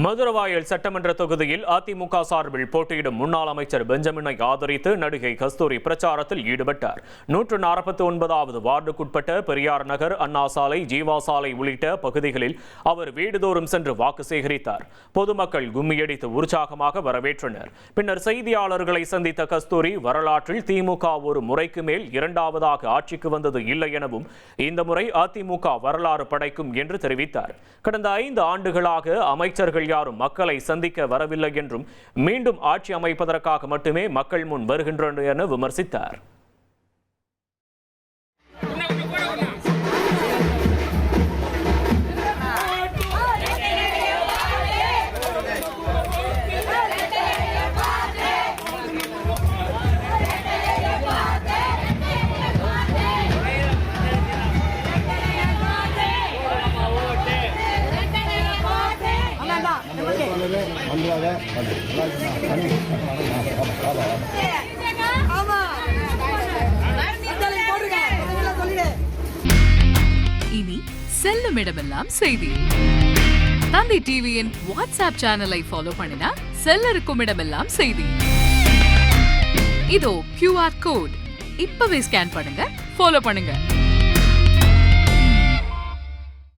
மதுரவாயல் சட்டமன்ற தொகுதியில் அதிமுக சார்பில் போட்டியிடும் முன்னாள் அமைச்சர் பெஞ்சமினை ஆதரித்து நடிகை கஸ்தூரி பிரச்சாரத்தில் ஈடுபட்டார். 149வது வார்டுக்குட்பட்ட பெரியார் நகர், அண்ணா சாலை, ஜீவா சாலை உள்ளிட்ட பகுதிகளில் அவர் வீடுதோறும் சென்று வாக்கு சேகரித்தார். பொதுமக்கள் கும்மியடித்து உற்சாகமாக வரவேற்றனர். பின்னர் செய்தியாளர்களை சந்தித்த கஸ்தூரி, வரலாற்றில் திமுக ஒரு முறைக்கு மேல் இரண்டாவதாக ஆட்சிக்கு வந்தது இல்லை எனவும் இந்த முறை அதிமுக வரலாறு படைக்கும் என்று தெரிவித்தார். கடந்த 5 ஆண்டுகளாக அமைச்சர்கள் யாரும் மக்களை சந்திக்க வரவில்லை என்றும் மீண்டும் ஆட்சி அமைப்பதற்காக மட்டுமே மக்கள் முன் வருகின்றனர் என விமர்சித்தார். இனி செல்லும் இடமெல்லாம் செய்தி. தந்தை டிவியின் வாட்ஸ்அப் சேனலை ஃபாலோ பண்ணினா செல்ல இருக்கும் இடமெல்லாம் செய்தி. இதோ QR கோட், இப்பவே ஸ்கேன் பண்ணுங்க, ஃபாலோ பண்ணுங்க.